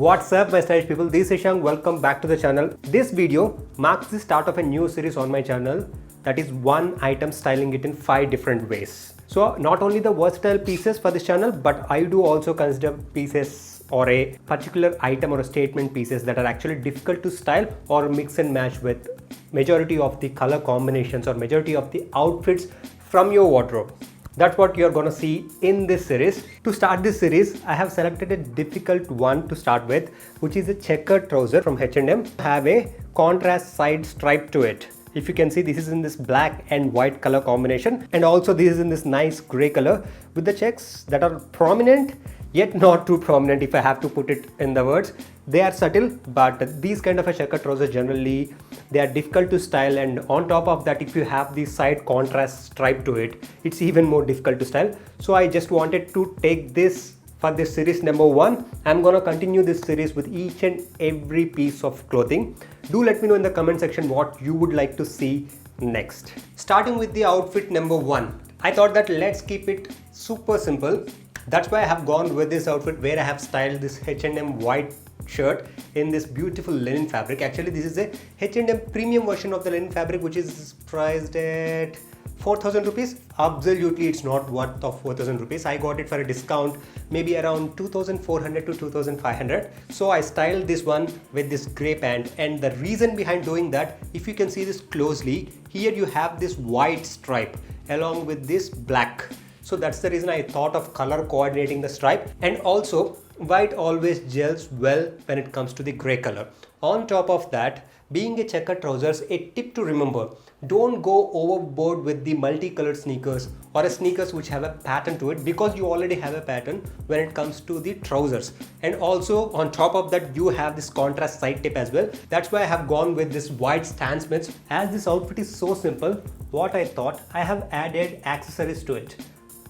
What's up my stylish people, this is Shang. Welcome back to the channel. This video marks the start of a new series on my channel, that is one item styling it in 5 different ways. So not only the versatile pieces for this channel, but I do also consider pieces or a particular item or a statement pieces that are actually difficult to style or mix and match with majority of the color combinations or majority of the outfits from your wardrobe. That's what you're gonna see in this series. To start this series, I have selected a difficult one to start with, which is a checkered trouser from H&M. Have a contrast side stripe to it. If you can see, this is in this black and white color combination, and also this is in this nice gray color with the checks that are prominent yet not too prominent, if I have to put it in the words. They are subtle, but these kind of a checkered trousers generally they are difficult to style, and on top of that, if you have the side contrast stripe to it, it's even more difficult to style. So I just wanted to take this for this series number 1. I'm gonna continue this series with each and every piece of clothing. Do let me know in the comment section what you would like to see next. Starting with the outfit number 1, I thought that let's keep it super simple. That's why I have gone with this outfit, where I have styled this H&M white shirt in this beautiful linen fabric. Actually, this is a H&M premium version of the linen fabric, which is priced at 4,000 rupees. Absolutely, it's not worth of 4,000 rupees. I got it for a discount, maybe around 2,400 to 2,500. So I styled this one with this gray pant, and the reason behind doing that, if you can see this closely, here you have this white stripe along with this black. So that's the reason I thought of color coordinating the stripe, and also white always gels well when it comes to the gray color. On top of that, being a checkered trousers, a tip to remember: don't go overboard with the multicolored sneakers or a sneakers which have a pattern to it, because you already have a pattern when it comes to the trousers. And also on top of that, you have this contrast side tip as well. That's why I have gone with this white stance mitts. As this outfit is so simple, what I thought, I have added accessories to it.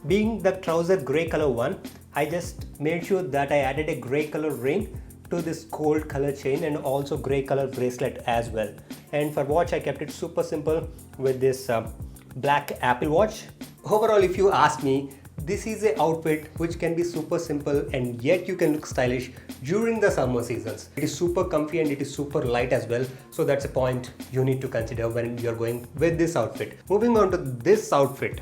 Being the trouser gray color one, I just made sure that I added a gray color ring to this gold color chain, and also gray color bracelet as well. And for watch, I kept it super simple with this black Apple Watch. Overall, if you ask me, this is an outfit which can be super simple and yet you can look stylish during the summer seasons. It is super comfy and it is super light as well. So that's a point you need to consider when you're going with this outfit. Moving on to this outfit.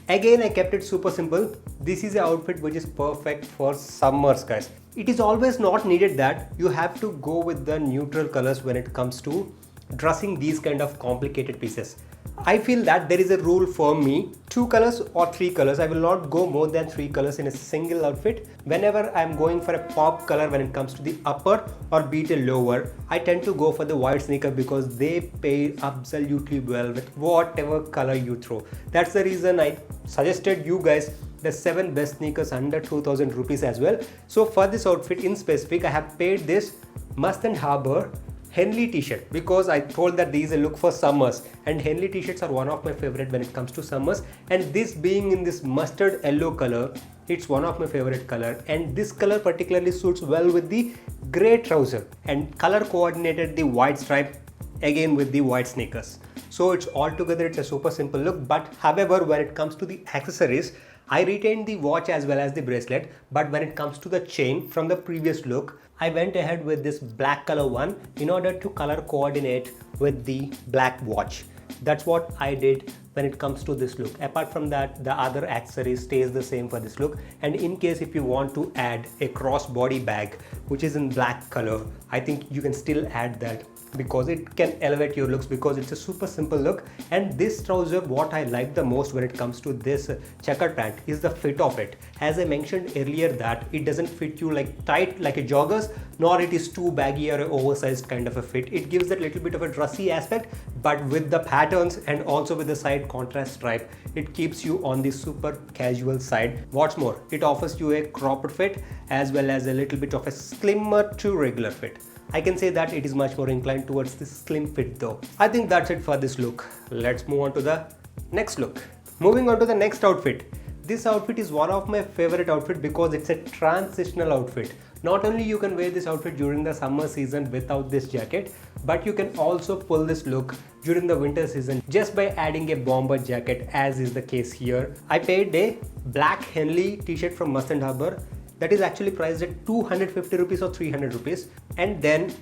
Again, I kept it super simple. This is an outfit which is perfect for summers, guys. It is always not needed that you have to go with the neutral colors when it comes to dressing these kind of complicated pieces. I feel that there is a rule for me: 2 colors or 3 colors. I will not go more than 3 colors in a single outfit. Whenever I'm going for a pop color when it comes to the upper or be it a lower, I tend to go for the white sneaker, because they pair absolutely well with whatever color you throw. That's the reason I suggested you guys the 7 best sneakers under 2,000 rupees as well. So for this outfit in specific, I have paired this Must & Harbor Henley t-shirt, because I told that these are look for summers, and Henley t-shirts are one of my favorite when it comes to summers. And this being in this mustard yellow color, it's one of my favorite color, and this color particularly suits well with the gray trouser, and color coordinated the white stripe again with the white sneakers. So it's altogether, it's a super simple look. But however, when it comes to the accessories, I retained the watch as well as the bracelet, but when it comes to the chain from the previous look, I went ahead with this black color one in order to color coordinate with the black watch. That's what I did when it comes to this look. Apart from that, the other accessories stays the same for this look. And in case if you want to add a crossbody bag which is in black color, I think you can still add that, because it can elevate your looks, because it's a super simple look. And this trouser, what I like the most when it comes to this checkered pant is the fit of it. As I mentioned earlier, that it doesn't fit you like tight like a joggers, nor it is too baggy or an oversized kind of a fit. It gives that little bit of a dressy aspect, but with the patterns and also with the side contrast stripe, it keeps you on the super casual side. What's more, it offers you a cropped fit as well as a little bit of a slimmer to regular fit. I can say that it is much more inclined towards the slim fit though. I think that's it for this look. Let's move on to the next look. Moving on to the next outfit. This outfit is one of my favorite outfit because it's a transitional outfit. Not only you can wear this outfit during the summer season without this jacket, but you can also pull this look during the winter season just by adding a bomber jacket, as is the case here. I paired a black Henley t-shirt from Must & Harbor that is actually priced at 250 rupees or 300 rupees, and then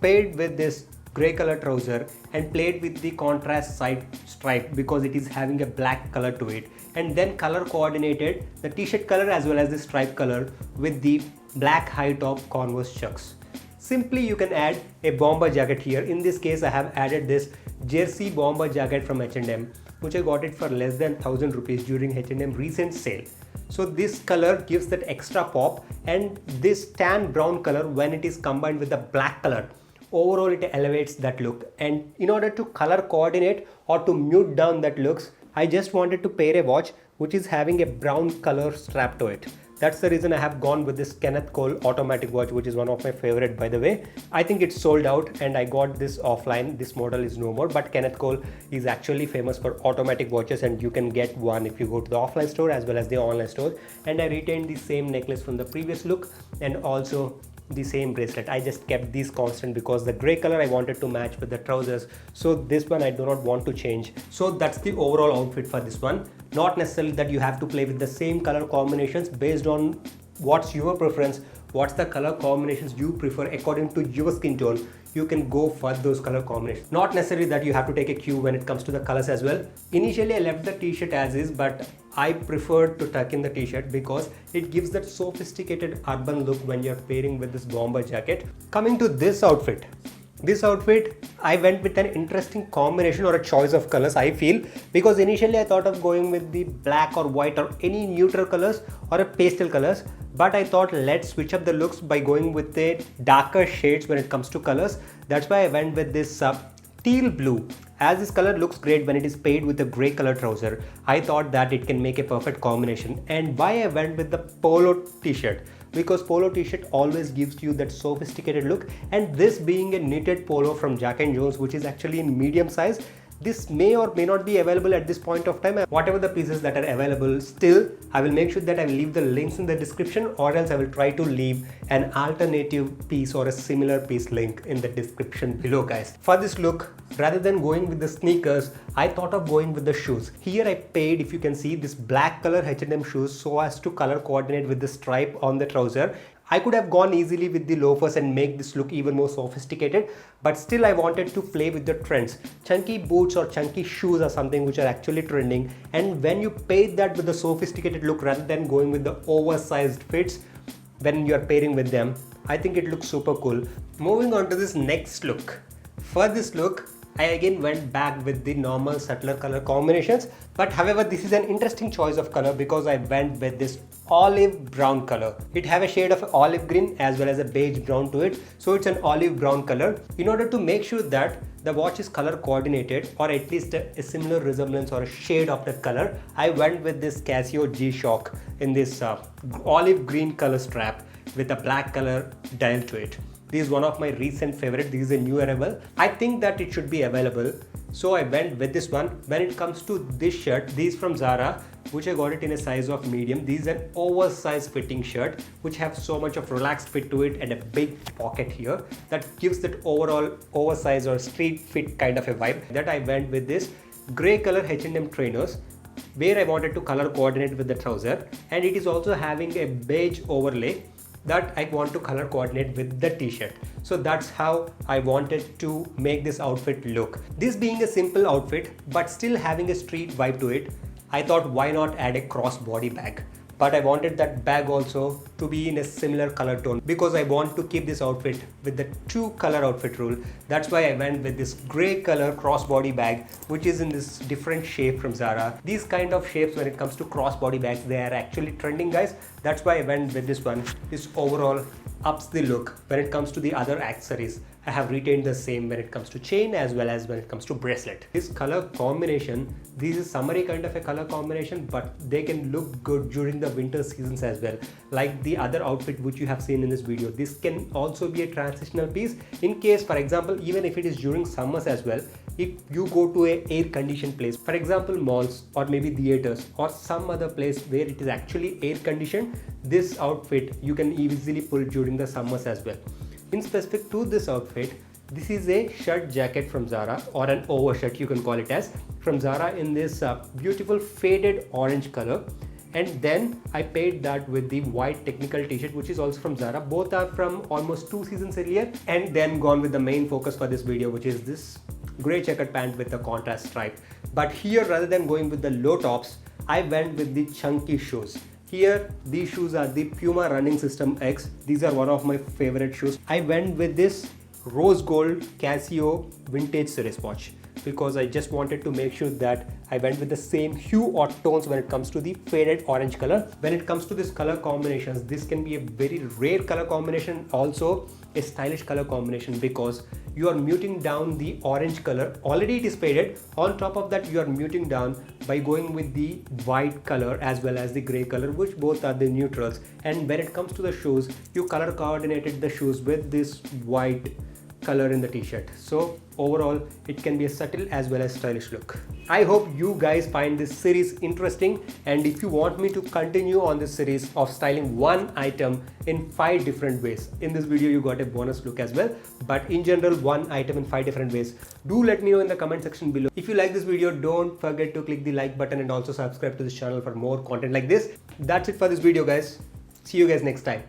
paired with this grey color trouser and played with the contrast side stripe because it is having a black color to it, and then color coordinated the t-shirt color as well as the stripe color with the black high top Converse chucks. Simply you can add a bomber jacket here. In this case I have added this jersey bomber jacket from H&M, which I got it for less than 1000 rupees during H&M recent sale. So this color gives that extra pop, and this tan brown color, when it is combined with the black color, overall it elevates that look. And in order to color coordinate or to mute down that looks, I just wanted to pair a watch which is having a brown color strap to it. That's the reason I have gone with this Kenneth Cole automatic watch, which is one of my favorite, by the way. I think it's sold out and I got this offline. This model is no more, but Kenneth Cole is actually famous for automatic watches, and you can get one if you go to the offline store as well as the online store. And I retained the same necklace from the previous look and also the same bracelet. I just kept these constant because the gray color I wanted to match with the trousers, so this one I do not want to change. So that's the overall outfit for this one. Not necessarily that you have to play with the same color combinations. Based on what's your preference, what's the color combinations you prefer according to your skin tone, you can go for those color combinations. Not necessarily that you have to take a cue when it comes to the colors as well. Initially I left the t-shirt as is, but I preferred to tuck in the t-shirt because it gives that sophisticated urban look when you're pairing with this bomber jacket. Coming to this outfit, I went with an interesting combination or a choice of colors, I feel, because initially I thought of going with the black or white or any neutral colors or a pastel colors, but I thought let's switch up the looks by going with the darker shades when it comes to colors. That's why I went with this teal blue, as this color looks great when it is paired with a grey color trouser. I thought that it can make a perfect combination. And why I went with the polo t-shirt, because polo t-shirt always gives you that sophisticated look, and this being a knitted polo from Jack & Jones, which is actually in medium size, this may or may not be available at this point of time. Whatever the pieces that are available, still I will make sure that I will leave the links in the description, or else I will try to leave an alternative piece or a similar piece link in the description below, guys. For this look, rather than going with the sneakers, I thought of going with the shoes. Here I paid, if you can see, this black color H&M shoes so as to color coordinate with the stripe on the trouser. I could have gone easily with the loafers and make this look even more sophisticated, but still I wanted to play with the trends. Chunky boots or chunky shoes are something which are actually trending, and when you pair that with the sophisticated look rather than going with the oversized fits when you are pairing with them, I think it looks super cool. Moving on to this next look. For this look, I again went back with the normal subtler color combinations, but however this is an interesting choice of color because I went with this olive brown color. It have a shade of olive green as well as a beige brown to it, so it's an olive brown color. In order to make sure that the watch is color coordinated, or at least a similar resemblance or a shade of that color, I went with this Casio G-Shock in this olive green color strap with a black color dial to it. This is one of my recent favorite. This is a new arrival. I think that it should be available, so I went with this one. When it comes to this shirt, this is from Zara, which I got it in a size of medium. This is an oversized fitting shirt which have so much of relaxed fit to it and a big pocket here that gives that overall oversized or street fit kind of a vibe. That I went with this grey color H&M trainers, where I wanted to color coordinate with the trouser, and it is also having a beige overlay that I want to color coordinate with the t-shirt. So that's how I wanted to make this outfit look. This being a simple outfit but still having a street vibe to it, I thought why not add a crossbody bag. But I wanted that bag also to be in a similar color tone because I want to keep this outfit with the two color outfit rule. That's why I went with this gray color crossbody bag, which is in this different shape from Zara. These kind of shapes when it comes to crossbody bags, they are actually trending, guys. That's why I went with this one. This overall ups the look. When it comes to the other accessories, I have retained the same when it comes to chain as well as when it comes to bracelet. This color combination, this is summery kind of a color combination, but they can look good during the winter seasons as well. Like the other outfit which you have seen in this video, this can also be a transitional piece in case, for example, even if it is during summers as well. If you go to a air conditioned place, for example malls or maybe theaters or some other place where it is actually air conditioned, this outfit you can easily pull during the summers as well. In specific to this outfit, this is a shirt jacket from Zara, or an overshirt you can call it as, from Zara in this beautiful faded orange color. and then I paired that with the white technical t-shirt, which is also from Zara. Both are from almost 2 seasons earlier, and then gone with the main focus for this video, which is this gray checkered pant with the contrast stripe. But here, rather than going with the low tops, I went with the chunky shoes. Here, these shoes are the Puma Running System X. These are one of my favorite shoes. I went with this rose gold Casio vintage series watch because I just wanted to make sure that I went with the same hue or tones when it comes to the faded orange color. When it comes to this color combinations, this can be a very rare color combination, also a stylish color combination, because you are muting down the orange color. Already it is faded. On top of that, you are muting down by going with the white color as well as the gray color, which both are the neutrals. And when it comes to the shoes, you color coordinated the shoes with this white color in the t-shirt. So overall, it can be a subtle as well as stylish look. I hope you guys find this series interesting, and if you want me to continue on this series of styling one item in 5 different ways, in this video you got a bonus look as well, but in general one item in 5 different ways, do let me know in the comment section below. If you like this video, don't forget to click the like button and also subscribe to this channel for more content like this. That's it for this video, guys. See you guys next time.